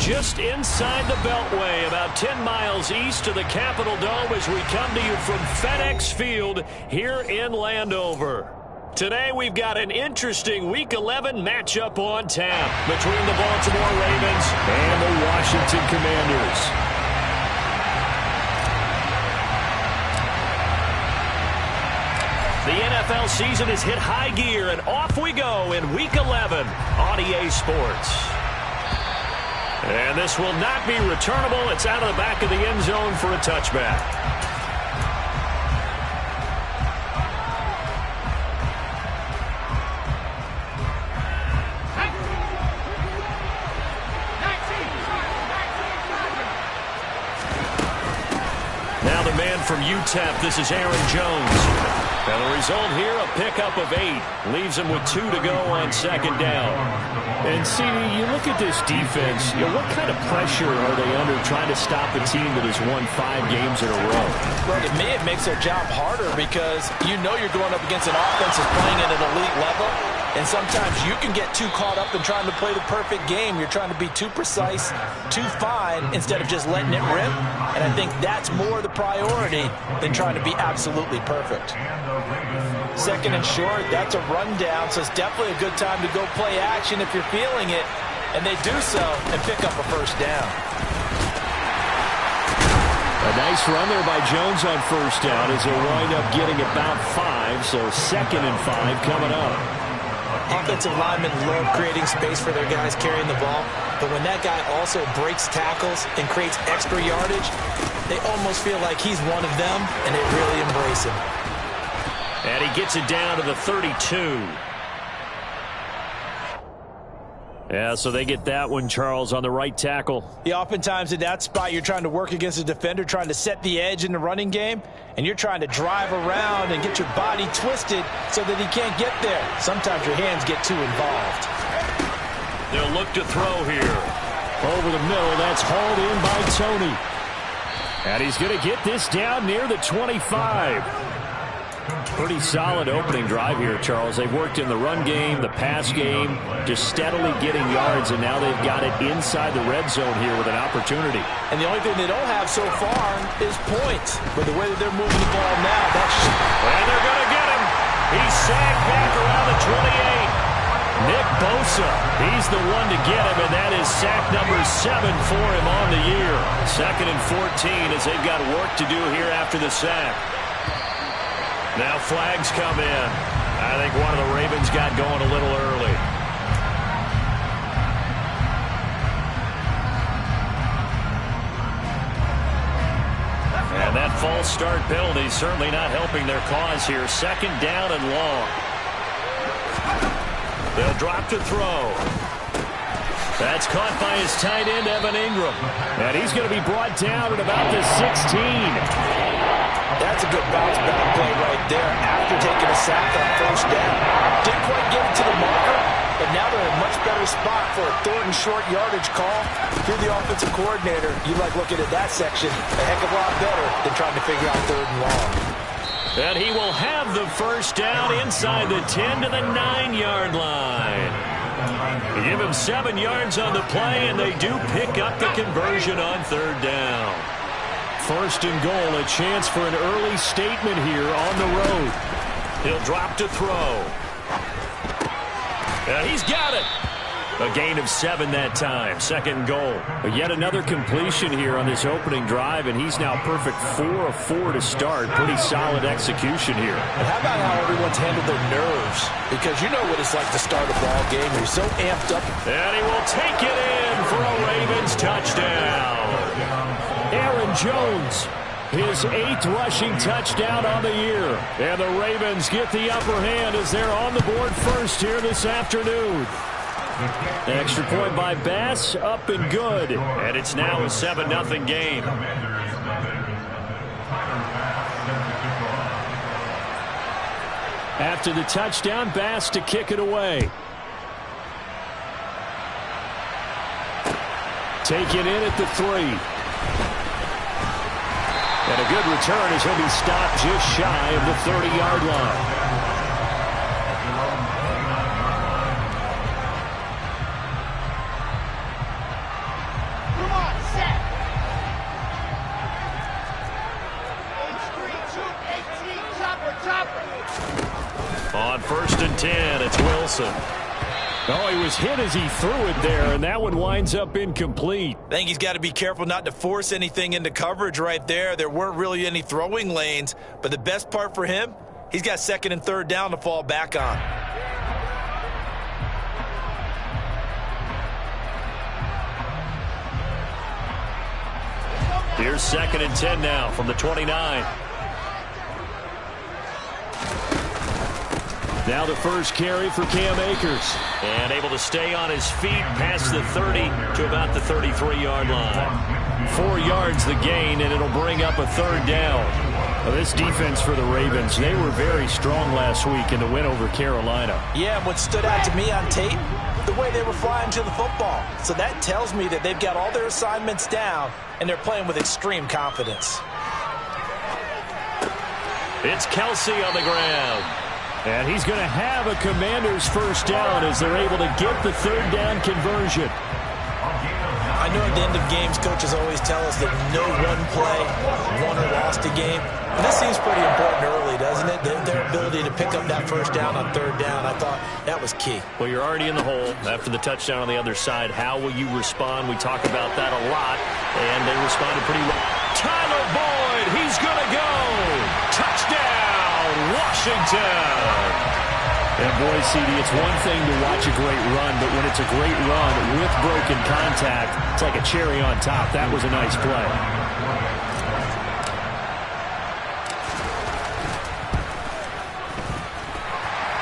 Just inside the Beltway, about 10 miles east of the Capitol Dome as we come to you from FedEx Field here in Landover. Today we've got an interesting Week 11 matchup on tap between the Baltimore Ravens and the Washington Commanders. The NFL season has hit high gear, and off we go in Week 11 on EA Sports. And this will not be returnable. It's out of the back of the end zone for a touchback. Now the man from UTEP, this is Aaron Jones. And the result here, a pickup of 8. Leaves him with 2 to go on second down. And, CD, you look at this defense, what kind of pressure are they under trying to stop a team that has won 5 games in a row? Well, to me, it makes their job harder because you know you're going up against an offense that's playing at an elite level. And sometimes you can get too caught up in trying to play the perfect game. You're trying to be too precise, too fine, instead of just letting it rip. And I think that's more the priority than trying to be absolutely perfect. Second and short, that's a rundown, so it's definitely a good time to go play action if you're feeling it. And they do so and pick up a first down. A nice run there by Jones on first down as they'll wind up getting about 5, so second and 5 coming up. Offensive linemen love creating space for their guys carrying the ball, but when that guy also breaks tackles and creates extra yardage, they almost feel like he's one of them, and they really embrace him. And he gets it down to the 32. Yeah, so they get that one, Charles, on the right tackle. Yeah, oftentimes in that spot, you're trying to work against a defender, trying to set the edge in the running game, and you're trying to drive around and get your body twisted so that he can't get there. Sometimes your hands get too involved. They'll look to throw here. Over the middle, that's hauled in by Tony. And he's going to get this down near the 25. Pretty solid opening drive here, Charles. They've worked in the run game, the pass game, just steadily getting yards, and now they've got it inside the red zone here with an opportunity. And the only thing they don't have so far is points. But the way that they're moving the ball now, that's... And they're going to get him. He's sacked back around the 28. Nick Bosa, he's the one to get him, and that is sack number 7 for him on the year. Second and 14 as they've got work to do here after the sack. Now flags come in. I think one of the Ravens got going a little early. And that false start penalty certainly not helping their cause here. Second down and long. They'll drop to throw. That's caught by his tight end, Evan Ingram. And he's going to be brought down at about the 16. That's a good bounce back play right there after taking a sack on first down. Didn't quite get it to the marker, but now they're in a much better spot for a third and short yardage call. If you're the offensive coordinator, you like looking at that section a heck of a lot better than trying to figure out third and long. And he will have the first down inside the 10 to the 9-yard line. They give him 7 yards on the play, and they do pick up the conversion on third down. First and goal, a chance for an early statement here on the road. He'll drop to throw. And he's got it. A gain of 7 that time. Second and goal. But yet another completion here on this opening drive, and he's now perfect 4 of 4 to start. Pretty solid execution here. And how about how everyone's handled their nerves? Because you know what it's like to start a ball game. You're so amped up. And he will take it in for a Ravens touchdown. Aaron Jones, his 8th rushing touchdown on the year. And the Ravens get the upper hand as they're on the board first here this afternoon. Extra point by Bass, up and good. And it's now a 7-0 game. After the touchdown, Bass to kick it away. Take it in at the 3. And a good return as he'll be stopped just shy of the 30-yard line. On 1st and 10, it's Wilson. Oh, he was hit as he threw it there, and that one winds up incomplete. I think he's got to be careful not to force anything into coverage right there. There weren't really any throwing lanes, but the best part for him, he's got 2nd and 3rd down to fall back on. Here's 2nd and 10 now from the 29. Now the first carry for Cam Akers. And able to stay on his feet past the 30 to about the 33-yard line. 4 yards the gain, and it'll bring up a 3rd down. Well, this defense for the Ravens, they were very strong last week in the win over Carolina. Yeah, and what stood out to me on tape, the way they were flying to the football. So that tells me that they've got all their assignments down, and they're playing with extreme confidence. It's Kelsey on the ground. And he's going to have a Commanders first down as they're able to get the 3rd down conversion. I know at the end of games, coaches always tell us that no one play won or lost a game. But this seems pretty important early, doesn't it? Their ability to pick up that first down on 3rd down, I thought that was key. Well, you're already in the hole after the touchdown on the other side. How will you respond? We talk about that a lot, and they responded pretty well. Tyler Boyd, he's going to go. Touchdown, Washington. And boy, CD, it's one thing to watch a great run, but when it's a great run with broken contact, it's like a cherry on top. That was a nice play.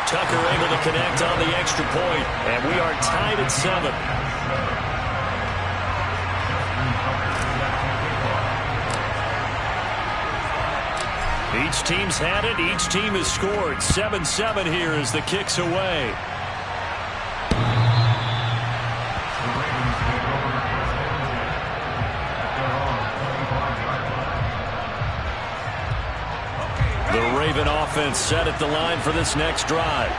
Tucker able to connect on the extra point, and we are tied at 7. Each team's had it. Each team has scored. 7-7 here as the kick's away. The Raven offense set at the line for this next drive.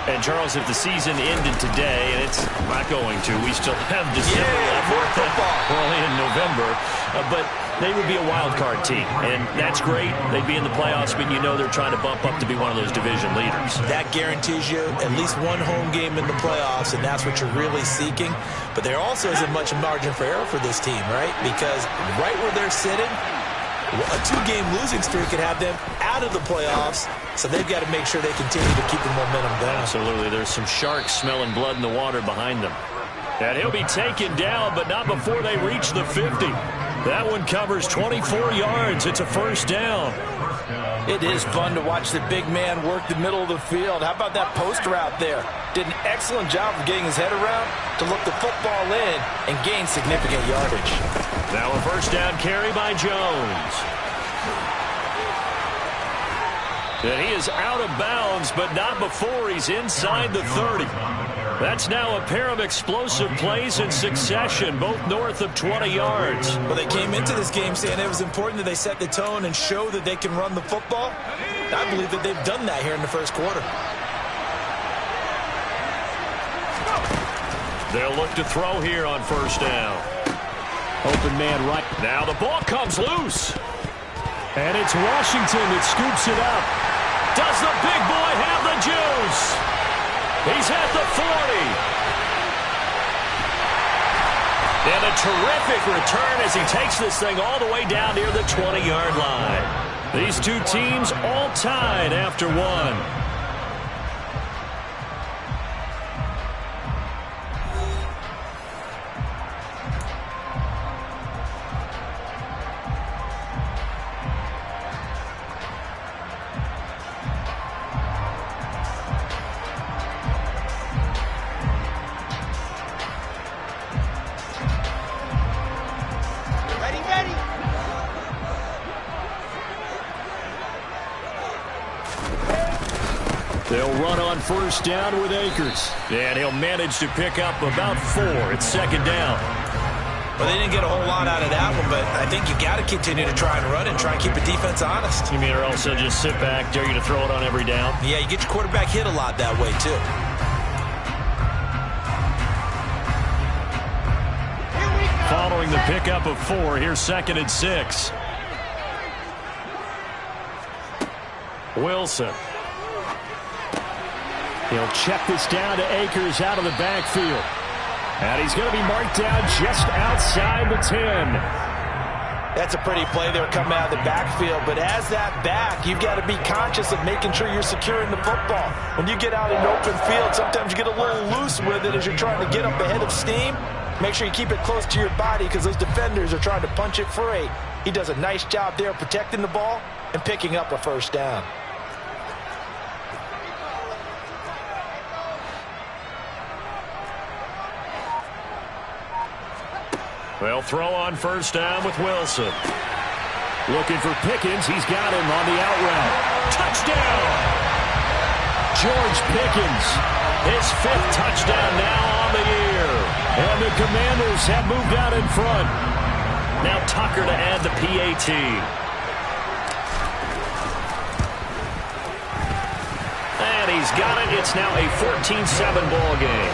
And, Charles, if the season ended today, and it's not going to, we still have December left. We're only in November. But they would be a wild card team, and that's great. They'd be in the playoffs, but you know they're trying to bump up to be one of those division leaders. That guarantees you at least one home game in the playoffs, and that's what you're really seeking. But there also isn't much margin for error for this team, right? Because right where they're sitting, a 2-game losing streak could have them out of the playoffs, so they've got to make sure they continue to keep the momentum down. Absolutely. There's some sharks smelling blood in the water behind them. And he'll be taken down, but not before they reach the 50. That one covers 24 yards. It's a first down. It is fun to watch the big man work the middle of the field. How about that post route there? Did an excellent job of getting his head around to look the football in and gain significant yardage. Now a first down carry by Jones. And he is out of bounds, but not before he's inside the 30. That's now a pair of explosive plays in succession, both north of 20 yards. Well, they came into this game saying it was important that they set the tone and show that they can run the football. I believe that they've done that here in the first quarter. They'll look to throw here on first down. Open man right. Now the ball comes loose. And it's Washington that scoops it up. Does the big boy have the juice? He's at the 40. And a terrific return as he takes this thing all the way down near the 20-yard line. These two teams all tied after one. They'll run on first down with Akers. And he'll manage to pick up about 4. It's second down. Well, they didn't get a whole lot out of that one, but I think you got to continue to try and run and try and keep the defense honest. You mean or else they'll just sit back, dare you to throw it on every down? Yeah, you get your quarterback hit a lot that way, too. Following the pickup of 4, here's second and 6. Wilson. He'll check this down to Akers out of the backfield. And he's going to be marked down just outside the 10. That's a pretty play there coming out of the backfield. But as that back, you've got to be conscious of making sure you're securing the football. When you get out in open field, sometimes you get a little loose with it as you're trying to get up ahead of steam. Make sure you keep it close to your body because those defenders are trying to punch it free. He does a nice job there protecting the ball and picking up a first down. They'll throw on first down with Wilson. Looking for Pickens. He's got him on the out route. Touchdown! George Pickens. His 5th touchdown now on the year. And the Commanders have moved out in front. Now Tucker to add the PAT. And he's got it. It's now a 14-7 ball game.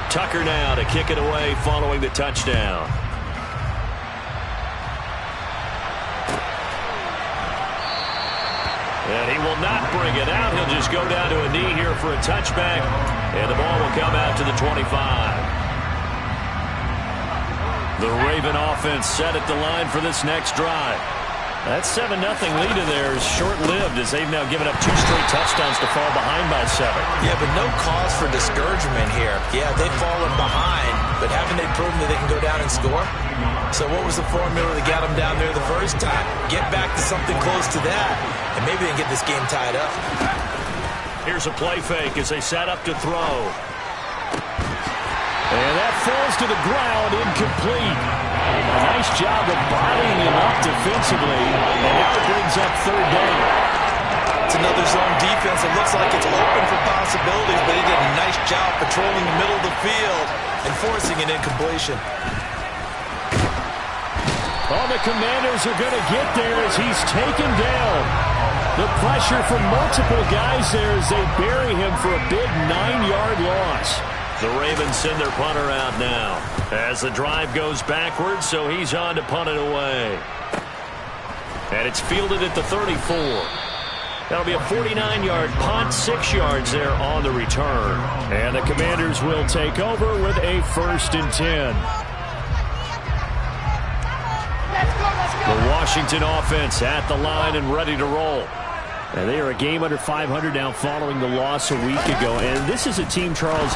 Tucker now to kick it away following the touchdown. And he will not bring it out. He'll just go down to a knee here for a touchback. And the ball will come out to the 25. The Raven offense set at the line for this next drive. That 7-0 lead in there is short-lived as they've now given up 2 straight touchdowns to fall behind by 7. Yeah, but no cause for discouragement here. Yeah, they've fallen behind, but haven't they proven that they can go down and score? So what was the formula that got them down there the first time? Get back to something close to that, and maybe they can get this game tied up. Here's a play fake as they set up to throw. And that falls to the ground, incomplete. A nice job of bodying him up defensively, and now it brings up third down. It's another zone defense. It looks like it's open for possibilities, but he did a nice job patrolling the middle of the field and forcing an incompletion. Oh, the Commanders are going to get there as he's taken down. The pressure from multiple guys there as they bury him for a big 9-yard loss. The Ravens send their punter out now as the drive goes backwards, so he's on to punt it away. And it's fielded at the 34. That'll be a 49-yard punt, 6 yards there on the return. And the Commanders will take over with a 1st and 10. The Washington offense at the line and ready to roll. And they are a game under 500 now following the loss a week ago. And this is a team, Charles,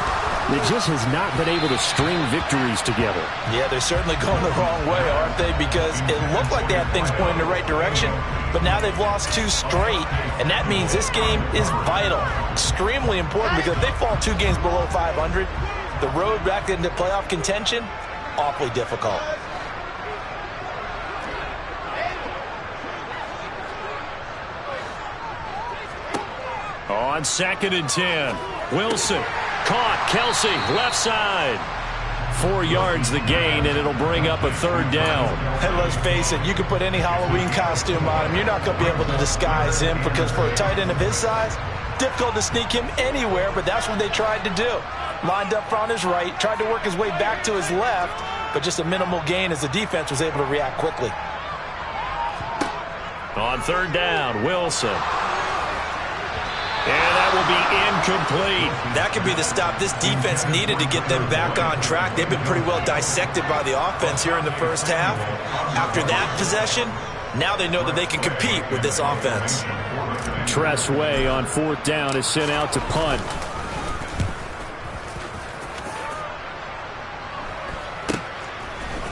that just has not been able to string victories together. Yeah, they're certainly going the wrong way, aren't they? Because it looked like they had things pointing in the right direction, but now they've lost 2 straight, and that means this game is vital. Extremely important because if they fall 2 games below 500, the road back into playoff contention, awfully difficult. On 2nd and 10, Wilson caught. Kelsey, left side. 4 yards the gain, and it'll bring up a 3rd down. And let's face it, you can put any Halloween costume on him. You're not going to be able to disguise him because for a tight end of his size, difficult to sneak him anywhere, but that's what they tried to do. Lined up on his right, tried to work his way back to his left, but just a minimal gain as the defense was able to react quickly. On 3rd down, Wilson. And that will be incomplete. That could be the stop this defense needed to get them back on track. They've been pretty well dissected by the offense here in the first half. After that possession, now they know that they can compete with this offense. Tress Way on 4th down is sent out to punt.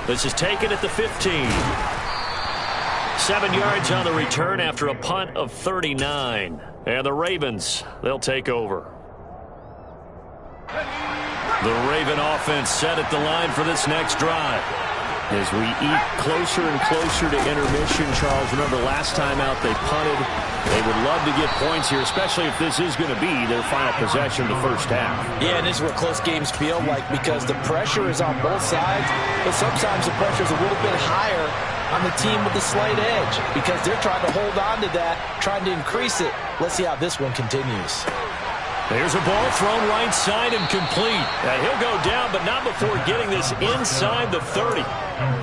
This is taken at the 15. 7 yards on the return after a punt of 39. And the Ravens, they'll take over. The Raven offense set at the line for this next drive. As we eat closer and closer to intermission, Charles, remember last time out they punted. They would love to get points here, especially if this is going to be their final possession of the first half. Yeah, and this is what close games feel like because the pressure is on both sides, but sometimes the pressure is a little bit higher on the team with the slight edge because they're trying to hold on to that, trying to increase it. Let's see how this one continues. There's a ball thrown right side and complete. He'll go down, but not before getting this inside the 30.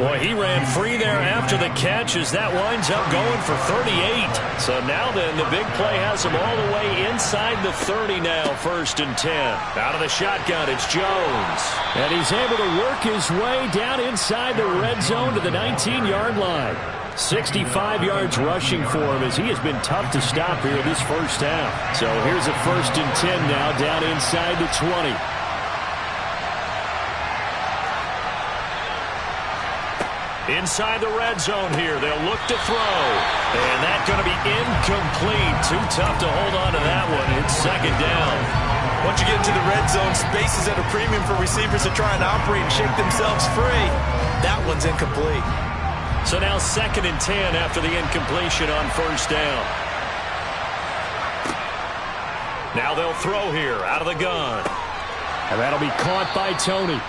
Boy, he ran free there after the catch as that winds up going for 38. So now then, the big play has him all the way inside the 30 now, 1st and 10. Out of the shotgun, it's Jones. And he's able to work his way down inside the red zone to the 19-yard line. 65 yards rushing for him as he has been tough to stop here this first half. So here's a 1st and 10 now down inside the 20. Inside the red zone here. They'll look to throw. And that's going to be incomplete. Too tough to hold on to that one. It's 2nd down. Once you get into the red zone, space is at a premium for receivers to try and operate and shake themselves free. That one's incomplete. So now 2nd and 10 after the incompletion on 1st down. Now they'll throw here out of the gun. And that'll be caught by Tony.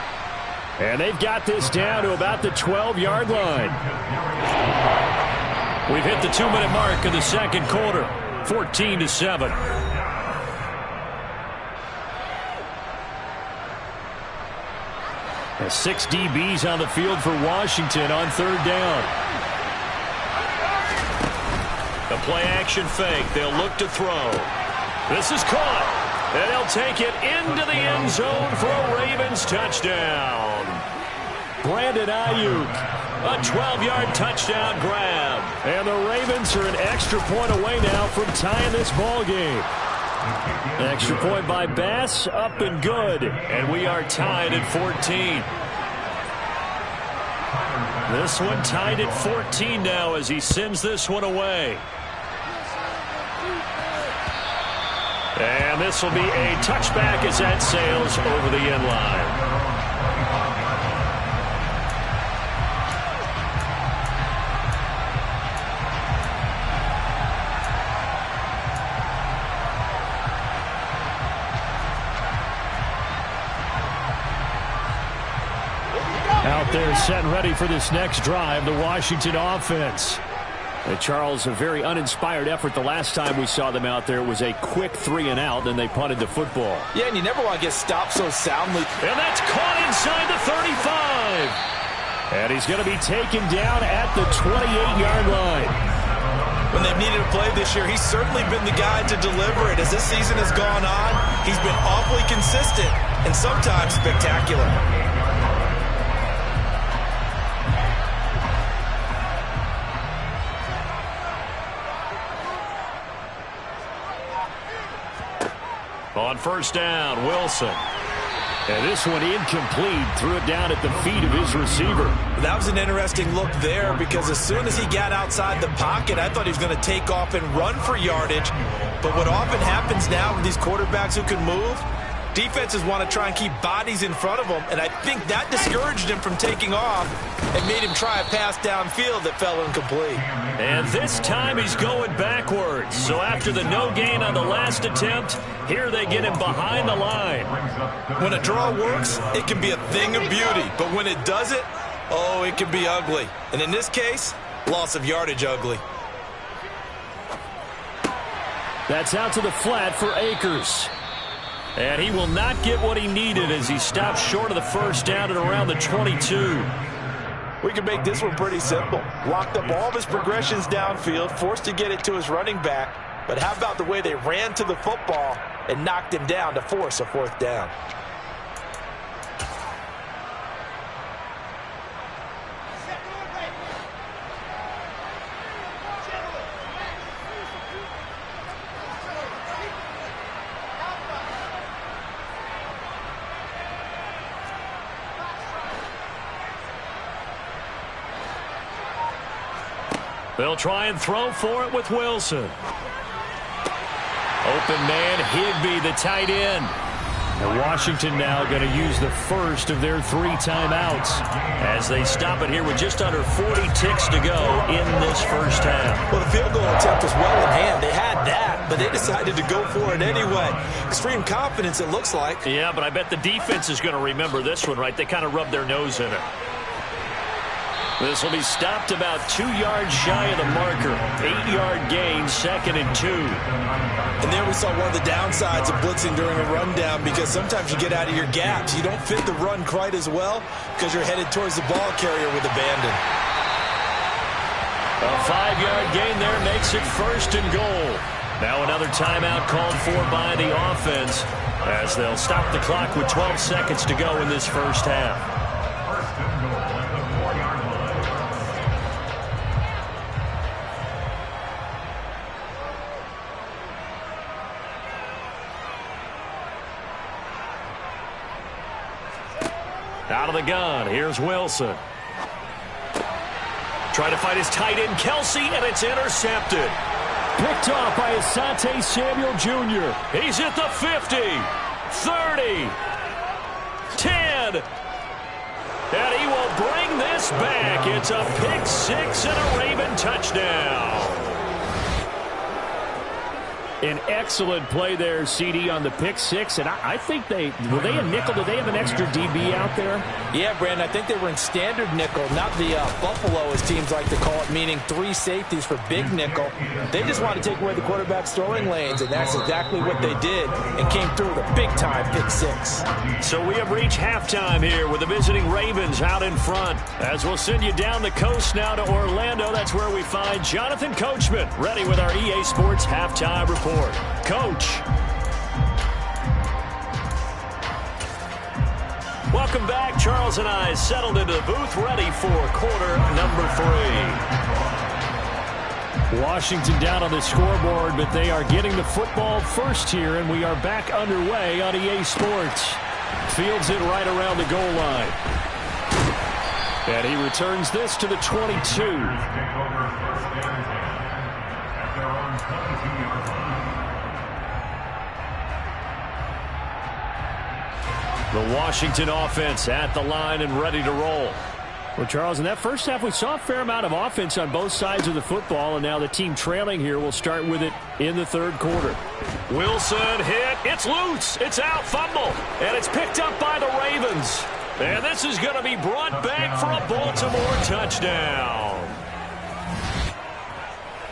And they've got this down to about the 12-yard line. We've hit the 2-minute mark of the 2nd quarter. 14-7. And 6 DBs on the field for Washington on 3rd down. The play-action fake. They'll look to throw. This is caught. And they'll take it into the end zone for a Ravens touchdown. Brandon Ayuk. A 12-yard touchdown grab. And the Ravens are an extra point away now from tying this ball game. Extra point by Bass, up and good. And we are tied at 14. This one tied at 14 now as he sends this one away. And this will be a touchback as that sails over the end line. Out there set and ready for this next drive, the Washington offense. Charles, a very uninspired effort the last time we saw them out there. It was a quick 3-and-out, then they punted the football. Yeah, and you never want to get stopped so soundly. And that's caught inside the 35. And he's going to be taken down at the 28-yard line. When they've needed a play this year, he's certainly been the guy to deliver it. As this season has gone on, he's been awfully consistent and sometimes spectacular. On 1st down, Wilson. And this one incomplete. Threw it down at the feet of his receiver. That was an interesting look there because as soon as he got outside the pocket, I thought he was going to take off and run for yardage. But what often happens now with these quarterbacks who can move, defenses want to try and keep bodies in front of them. And I think that discouraged him from taking off and made him try a pass downfield that fell incomplete. And this time he's going backwards. So after the no gain on the last attempt, here they get him behind the line. When a draw works, it can be a thing of beauty. But when it doesn't, oh, it can be ugly. And in this case, loss of yardage ugly. That's out to the flat for Akers. And he will not get what he needed as he stops short of the 1st down at around the 22. We can make this one pretty simple. Locked up all of his progressions downfield, forced to get it to his running back. But how about the way they ran to the football and knocked him down to force a 4th down? They'll try and throw for it with Wilson. Open man, Higbee, the tight end. And Washington now going to use the first of their 3 timeouts as they stop it here with just under 40 ticks to go in this first half. Well, the field goal attempt was well in hand. They had that, but they decided to go for it anyway. Extreme confidence, it looks like. Yeah, but I bet the defense is going to remember this one, right? They kind of rubbed their nose in it. This will be stopped about 2 yards shy of the marker. 8-yard gain, 2nd and 2. And there we saw one of the downsides of blitzing during a rundown, because sometimes you get out of your gaps. You don't fit the run quite as well because you're headed towards the ball carrier with abandon. A 5-yard gain there makes it 1st and goal. Now another timeout called for by the offense as they'll stop the clock with 12 seconds to go in this first half. Out of the gun, here's Wilson. Trying to find his tight end, Kelsey, and it's intercepted. Picked off by Asante Samuel Jr. He's at the 50, 30, 10. And he will bring this back. It's a pick 6 and a Raven touchdown. An excellent play there, CD, on the pick 6. And I think were they a nickel? Did they have an extra DB out there? Yeah, Brandon, I think they were in standard nickel, not the Buffalo, as teams like to call it, meaning 3 safeties for big nickel. They just wanted to take away the quarterback's throwing lanes, and that's exactly what they did, and came through with a big-time pick 6. So we have reached halftime here with the visiting Ravens out in front. As we'll send you down the coast now to Orlando, that's where we find Jonathan Coachman, ready with our EA Sports Halftime Report. Coach. Welcome back. Charles and I settled into the booth, ready for quarter number 3. Washington down on the scoreboard, but they are getting the football first here, and we are back underway on EA Sports. Fields it right around the goal line. And he returns this to the 22. The Washington offense at the line and ready to roll. Well, Charles, in that first half, we saw a fair amount of offense on both sides of the football, and now the team trailing here will start with it in the third quarter. Wilson hit. It's loose. It's out. Fumble. And it's picked up by the Ravens. And this is going to be brought back for a Baltimore touchdown.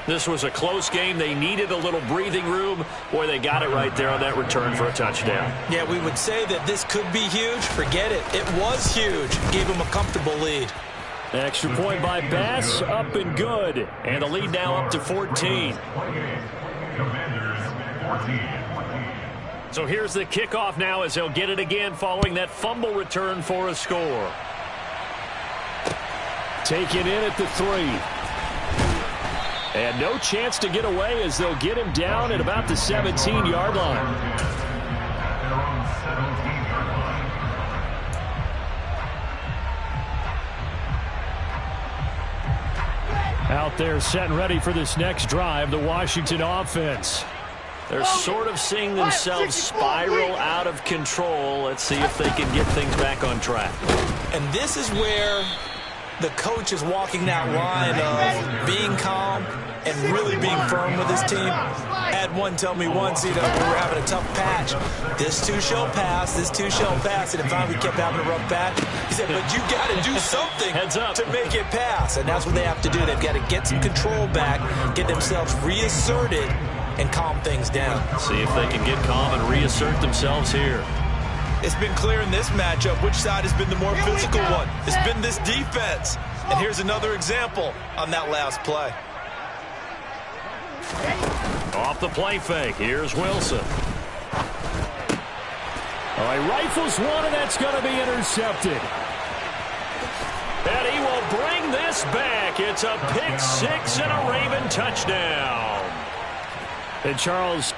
This was a close game. They needed a little breathing room. Boy, they got it right there on that return for a touchdown. Yeah, we would say that this could be huge. Forget it. It was huge. Gave them a comfortable lead. Extra point by Bass, up and good. And the lead now up to 14. So here's the kickoff now as they'll get it again following that fumble return for a score. Taken in at the 3. And no chance to get away as they'll get him down at about the 17-yard line. Out there set and ready for this next drive, the Washington offense. They're sort of seeing themselves spiral out of control. Let's see if they can get things back on track. And this is where the coach is walking that line of being calm and really being firm with his team. I had one tell me once, we were having a tough patch. This too shall pass, this too shall pass. And finally we kept having a rough patch. He said, but you got to do something to make it pass. And that's what they have to do. They've got to get some control back, get themselves reasserted, and calm things down. See if they can get calm and reassert themselves here. It's been clear in this matchup which side has been the more physical one. It's been this defense. And here's another example on that last play. Off the play fake, here's Wilson. All right, rifles one, and that's going to be intercepted. And he will bring this back. It's a pick 6 and a Raven touchdown. And Charles,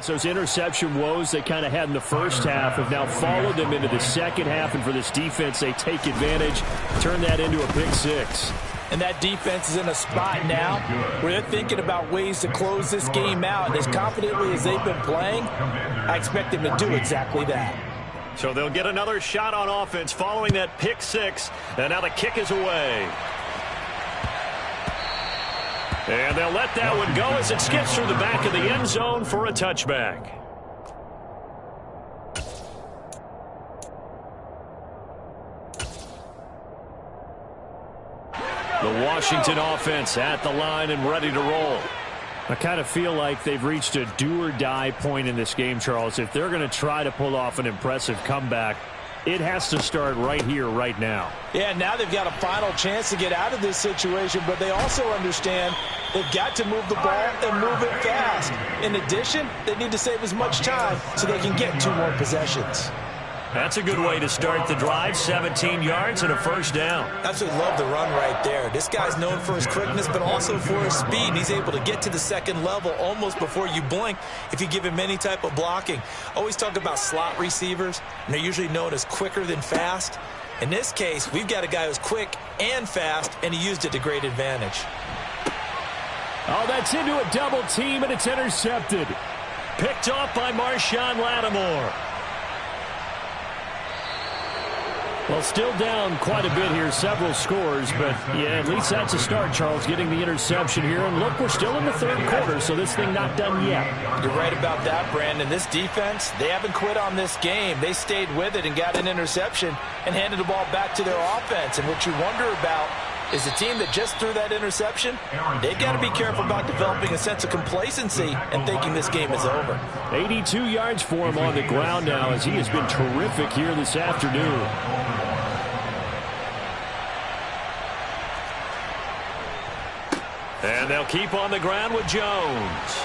Those interception woes they kind of had in the first half have now followed them into the second half, and for this defense, they take advantage, turn that into a pick six. And that defense is in a spot now where they're thinking about ways to close this game out. And as confidently as they've been playing, I expect them to do exactly that. So they'll get another shot on offense following that pick six, and now the kick is away. And they'll let that one go as it skips through the back of the end zone for a touchback. The Washington offense at the line and ready to roll. I kind of feel like they've reached a do-or-die point in this game, Charles. If they're going to try to pull off an impressive comeback, it has to start right here, right now. Yeah, now they've got a final chance to get out of this situation, but they also understand they've got to move the ball and move it fast. In addition, they need to save as much time so they can get 2 more possessions. That's a good way to start the drive. 17 yards and a first down. Absolutely love the run right there. This guy's known for his quickness, but also for his speed. He's able to get to the second level almost before you blink if you give him any type of blocking. Always talk about slot receivers, and they're usually known as quicker than fast. In this case, we've got a guy who's quick and fast, and he used it to great advantage. Oh, that's into a double team, and it's intercepted. Picked off by Marshawn Lattimore. Well, still down quite a bit here, several scores, but yeah, at least that's a start, Charles, getting the interception here. And look, we're still in the third quarter, so this thing not done yet. You're right about that, Brandon. This defense, they haven't quit on this game. They stayed with it and got an interception and handed the ball back to their offense. And what you wonder about is the team that just threw that interception, they've got to be careful about developing a sense of complacency and thinking this game is over. 82 yards for him on the ground now as he has been terrific here this afternoon. And they'll keep on the ground with Jones.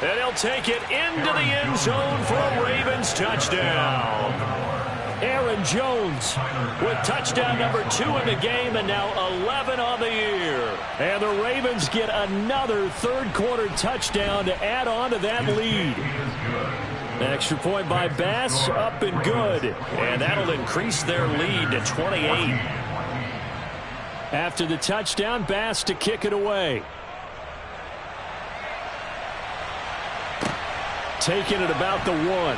And he'll take it into the end zone for a Ravens touchdown. Aaron Jones with touchdown number 2 in the game and now 11 on the year. And the Ravens get another third-quarter touchdown to add on to that lead. Extra point by Bass, up and good. And that'll increase their lead to 28. After the touchdown, Bass to kick it away. Taking it about the 1.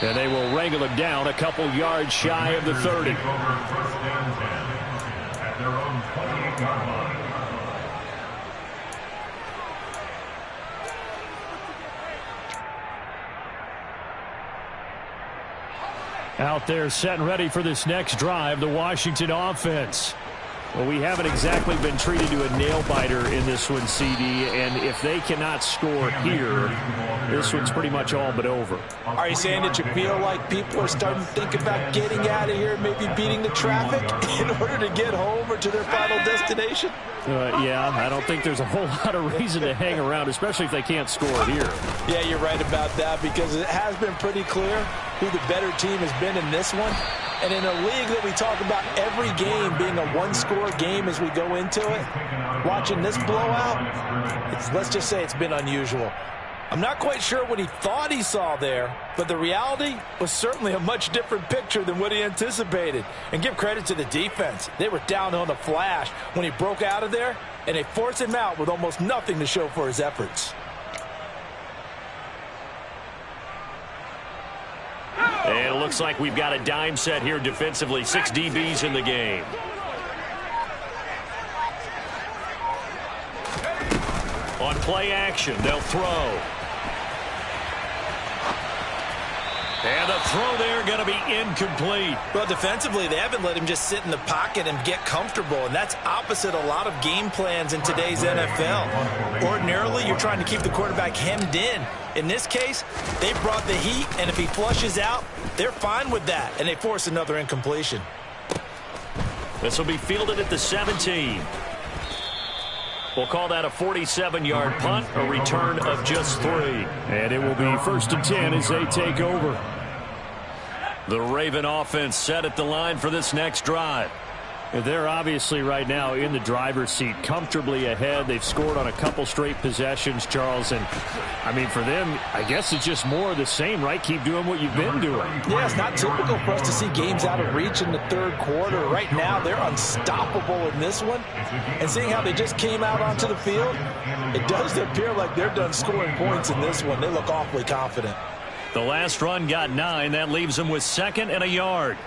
And they will wrangle him down a couple yards shy of the 30. Out there set and ready for this next drive, the Washington offense. Well, we haven't exactly been treated to a nail-biter in this one, CD, and if they cannot score here, this one's pretty much all but over. Are you saying that you feel like people are starting to think about getting out of here, maybe beating the traffic in order to get home or to their final destination? Yeah, I don't think there's a whole lot of reason to hang around, especially if they can't score here. Yeah, you're right about that because it has been pretty clear who the better team has been in this one. And in a league that we talk about every game being a one-score game as we go into it, watching this blowout, let's just say it's been unusual. I'm not quite sure what he thought he saw there, but the reality was certainly a much different picture than what he anticipated. And give credit to the defense. They were down on the flash when he broke out of there, and they forced him out with almost nothing to show for his efforts. And it looks like we've got a dime set here defensively. 6 DBs in the game. On play action, they'll throw. And the throw there going to be incomplete. Well, defensively, they haven't let him just sit in the pocket and get comfortable, and that's opposite a lot of game plans in today's NFL. Ordinarily, you're trying to keep the quarterback hemmed in. In this case, they brought the heat, and if he flushes out, they're fine with that, and they force another incompletion. This will be fielded at the 17. We'll call that a 47-yard punt, a return of just 3. And it will be 1st and 10 as they take over. The Raven offense set at the line for this next drive. They're obviously right now in the driver's seat, comfortably ahead. They've scored on a couple straight possessions, Charles. And, I mean, for them, I guess it's just more of the same, right? Keep doing what you've been doing. Yeah, it's not typical for us to see games out of reach in the third quarter. Right now, they're unstoppable in this one. And seeing how they just came out onto the field, it does appear like they're done scoring points in this one. They look awfully confident. The last run got 9. That leaves them with 2nd and a yard.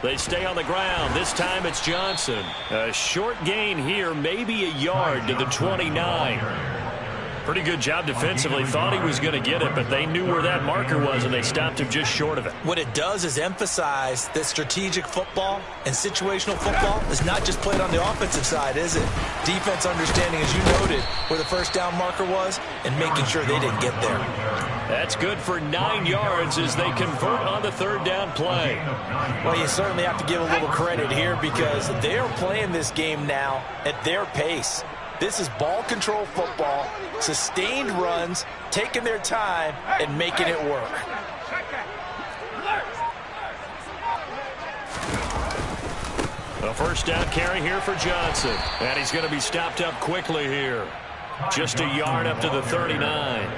They stay on the ground. This time it's Johnson. A short gain here, maybe a yard to the 29. Pretty good job defensively. Thought he was going to get it, but they knew where that marker was, and they stopped him just short of it. What it does is emphasize that strategic football and situational football is not just played on the offensive side, is it? Defense understanding, as you noted, where the first down marker was and making sure they didn't get there. That's good for 9 yards as they convert on the third down play. Well, you certainly have to give a little credit here because they're playing this game now at their pace. This is ball control football, sustained runs, taking their time, and making it work. A first down carry here for Johnson. And he's going to be stopped up quickly here. Just a yard up to the 39.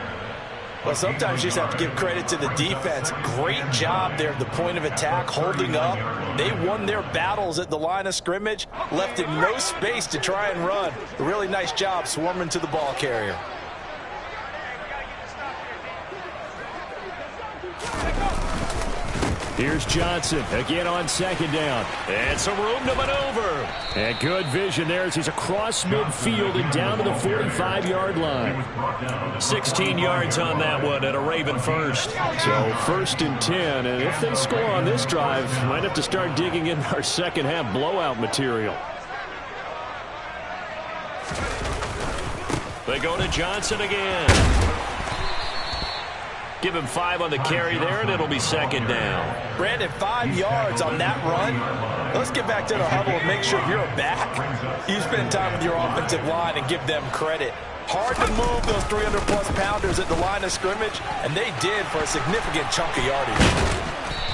Well, sometimes you just have to give credit to the defense. Great job there at the point of attack, holding up. They won their battles at the line of scrimmage, left him no space to try and run. A really nice job swarming to the ball carrier. Here's Johnson again on 2nd down. And some room to maneuver. And good vision there as he's across midfield and down to the 45-yard line. 16 yards on that one and a Raven first. So 1st and 10. And if they score on this drive, might have to start digging in our second half blowout material. They go to Johnson again. Give him 5 on the carry there, and it'll be 2nd down. Brandon, 5 yards on that run. Let's get back to the huddle and make sure if you're a back, you spend time with your offensive line and give them credit. Hard to move those 300-plus pounders at the line of scrimmage, and they did for a significant chunk of yardage.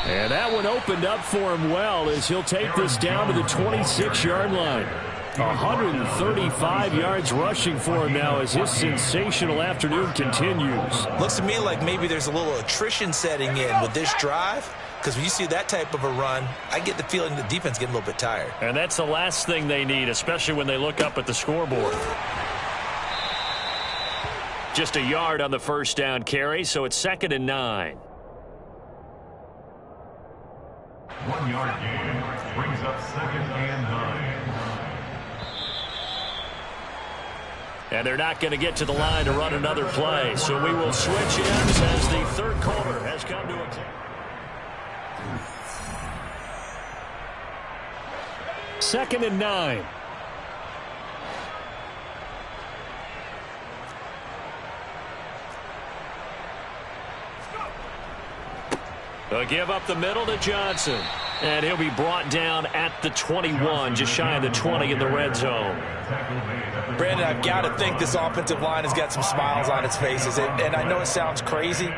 And that one opened up for him well as he'll take this down to the 26-yard line. 135 yards rushing for him now as his sensational afternoon continues. Looks to me like maybe there's a little attrition setting in with this drive, because when you see that type of a run, I get the feeling the defense getting a little bit tired. And that's the last thing they need, especially when they look up at the scoreboard. Just a yard on the first down carry, so it's 2nd and 9. 1 yard gain brings up 2nd and 9. And they're not going to get to the line to run another play. So we will switch ends as the third quarter has come to a close. 2nd and 9. They'll give up the middle to Johnson. And he'll be brought down at the 21, just shy of the 20 in the red zone. Brandon, I've got to think this offensive line has got some smiles on its faces. And I know it sounds crazy,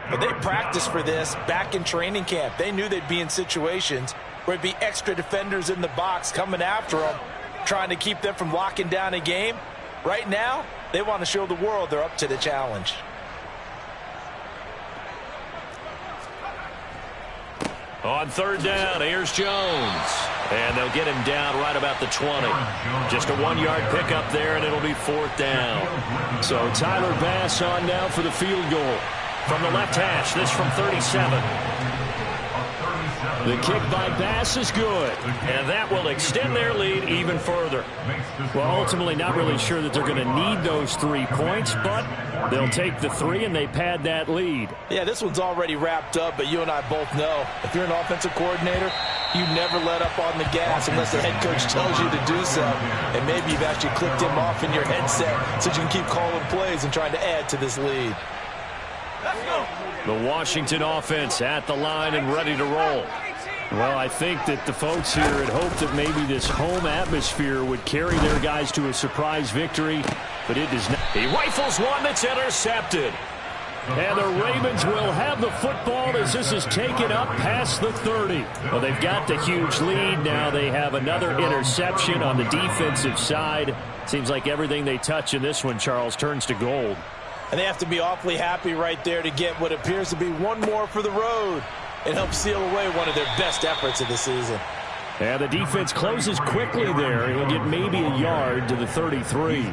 but they practiced for this back in training camp. They knew they'd be in situations where it'd be extra defenders in the box coming after them, trying to keep them from locking down a game. Right now, they want to show the world they're up to the challenge. On 3rd down, here's Jones. And they'll get him down right about the 20. Just a 1-yard pickup there, and it'll be 4th down. So Tyler Bass on now for the field goal. From the left hash, this from 37. The kick by Bass is good, and that will extend their lead even further. Well, ultimately not really sure that they're going to need those 3 points, but they'll take the 3 and they pad that lead. Yeah, this one's already wrapped up, but you and I both know if you're an offensive coordinator, you never let up on the gas unless the head coach tells you to do so. And maybe you've actually clicked him off in your headset so you can keep calling plays and trying to add to this lead. The Washington offense at the line and ready to roll. Well, I think that the folks here had hoped that maybe this home atmosphere would carry their guys to a surprise victory, but it does not. He rifles one that's intercepted. And the Ravens will have the football as this is taken up past the 30. Well, they've got the huge lead. Now they have another interception on the defensive side. Seems like everything they touch in this one, Charles, turns to gold. And they have to be awfully happy right there to get what appears to be one more for the road and help seal away one of their best efforts of the season. And the defense closes quickly there. He'll get maybe a yard to the 33.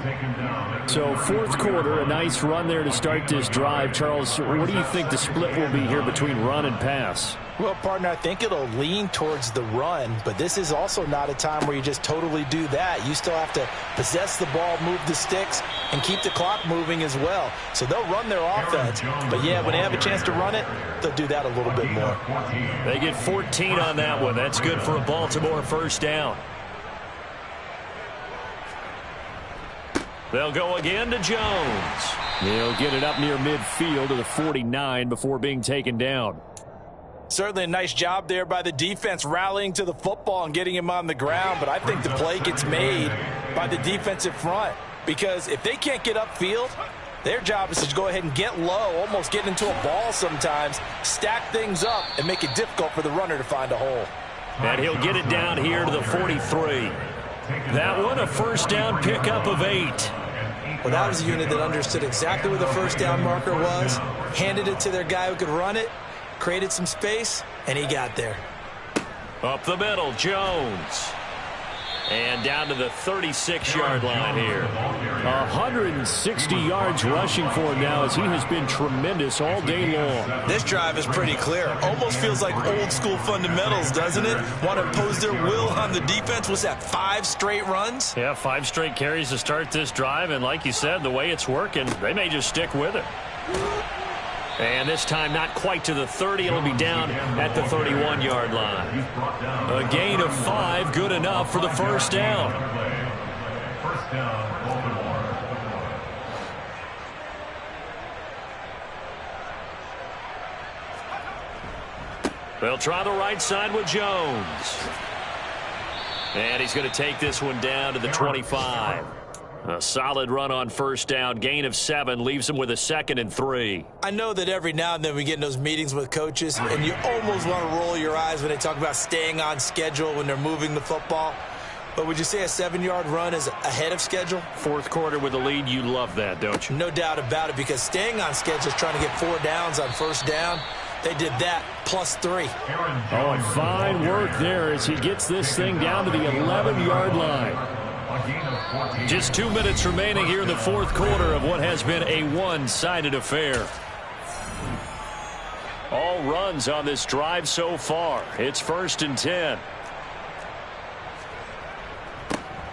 So fourth quarter, a nice run there to start this drive. Charles, what do you think the split will be here between run and pass? Well, partner, I think it'll lean towards the run, but this is also not a time where you just totally do that. You still have to possess the ball, move the sticks, and keep the clock moving as well. So they'll run their offense, but yeah, when they have a chance to run it, they'll do that a little bit more. They get 14 on that one. That's good for a Baltimore first down. They'll go again to Jones. He'll get it up near midfield to the 49 before being taken down. Certainly a nice job there by the defense rallying to the football and getting him on the ground, but I think the play gets made by the defensive front because if they can't get upfield, their job is to go ahead and get low, almost get into a ball sometimes, stack things up, and make it difficult for the runner to find a hole. And he'll get it down here to the 43. That one a first down pickup of 8. Well, that was a unit that understood exactly where the first down marker was, handed it to their guy who could run it, created some space, and he got there. Up the middle, Jones. And down to the 36-yard line here. 160 yards rushing for him now as he has been tremendous all day long. This drive is pretty clear. Almost feels like old-school fundamentals, doesn't it? Want to impose their will on the defense. What's that, 5 straight runs? Yeah, 5 straight carries to start this drive. And like you said, the way it's working, they may just stick with it. And this time not quite to the 30. It'll be down at the 31-yard line. A gain of 5, good enough for the first down. First down, Baltimore. They'll try the right side with Jones. And he's going to take this one down to the 25. A solid run on first down. Gain of 7 leaves him with a 2nd and 3. I know that every now and then we get in those meetings with coaches, and you almost want to roll your eyes when they talk about staying on schedule when they're moving the football. But would you say a 7-yard run is ahead of schedule? Fourth quarter with the lead, you love that, don't you? No doubt about it, because staying on schedule is trying to get 4 downs on first down. They did that, plus 3. Oh, and fine work there as he gets this thing down to the 11-yard line. Just 2 minutes remaining here in the fourth quarter of what has been a one-sided affair. All runs on this drive so far. It's 1st and 10.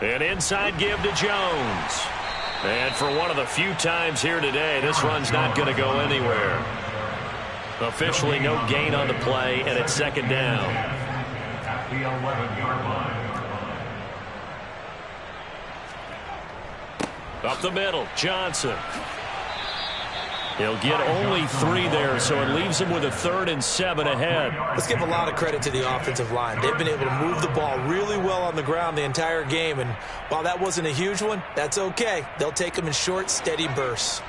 An inside give to Jones. And for one of the few times here today, this run's not going to go anywhere. Officially no gain on the play, and it's 2nd down. At the 11-yard line. Up the middle, Johnson. He'll get only 3 there, so it leaves him with a 3rd and 7 ahead. Let's give a lot of credit to the offensive line. They've been able to move the ball really well on the ground the entire game, and while that wasn't a huge one, that's okay. They'll take them in short, steady bursts.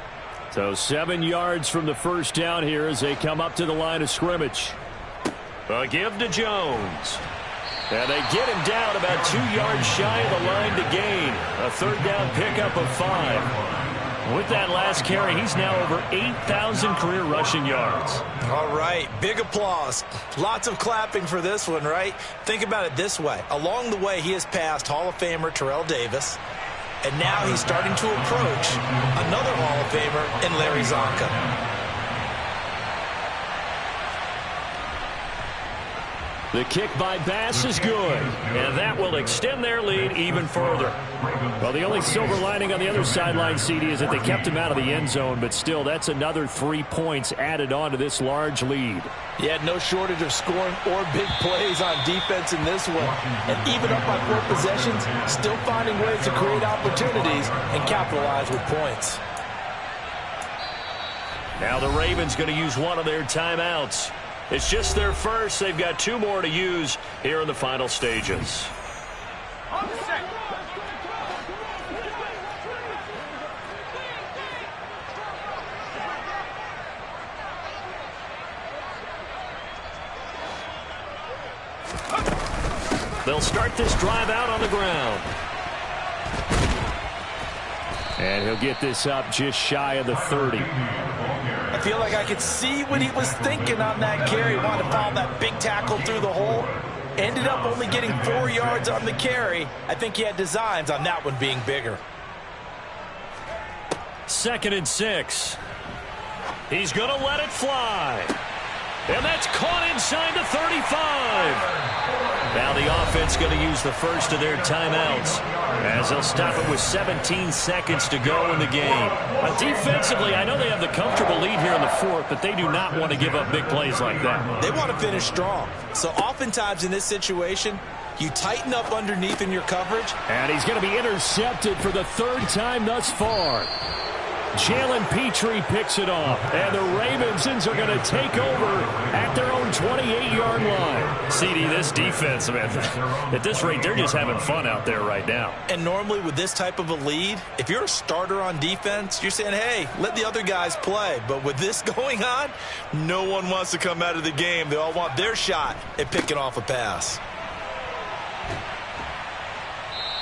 So 7 yards from the first down here as they come up to the line of scrimmage. A give to Jones. And they get him down about 2 yards shy of the line to gain. A 3rd down pickup of 5. With that last carry, he's now over 8,000 career rushing yards. All right, big applause. Lots of clapping for this one, right? Think about it this way. Along the way, he has passed Hall of Famer Terrell Davis, and now he's starting to approach another Hall of Famer in Larry Zonka. The kick by Bass is good, and that will extend their lead even further. Well, the only silver lining on the other sideline, CD, is that they kept him out of the end zone, but still, that's another 3 points added on to this large lead. Yeah, no shortage of scoring or big plays on defense in this one. And even up by 4 possessions, still finding ways to create opportunities and capitalize with points. Now the Ravens going to use one of their timeouts. It's just their first. They've got 2 more to use here in the final stages. They'll start this drive out on the ground. And he'll get this up just shy of the 30. I feel like I could see what he was thinking on that carry. Wanted to follow that big tackle through the hole. Ended up only getting 4 yards on the carry. I think he had designs on that one being bigger. 2nd and 6. He's going to let it fly. And that's caught inside the 35. Now the offense going to use the first of their timeouts as they'll stop it with 17 seconds to go in the game. Defensively, I know they have the comfortable lead here in the 4th, but they do not want to give up big plays like that. They want to finish strong. So oftentimes in this situation, you tighten up underneath in your coverage. And he's going to be intercepted for the 3rd time thus far. Jalen Petrie picks it off, and the Ravensons are going to take over at their own 28-yard line. CD, this defense, man, at this rate, they're just having fun out there right now. And normally with this type of a lead, if you're a starter on defense, you're saying, hey, let the other guys play. But with this going on, no one wants to come out of the game. They all want their shot at picking off a pass.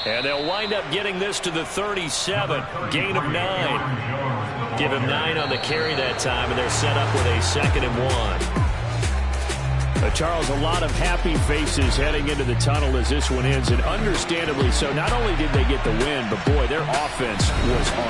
And they'll wind up getting this to the 37. Gain of 9. Give him 9 on the carry that time, and they're set up with a 2nd and 1. Charles, a lot of happy faces heading into the tunnel as this one ends, and understandably so. Not only did they get the win, but boy, their offense was on.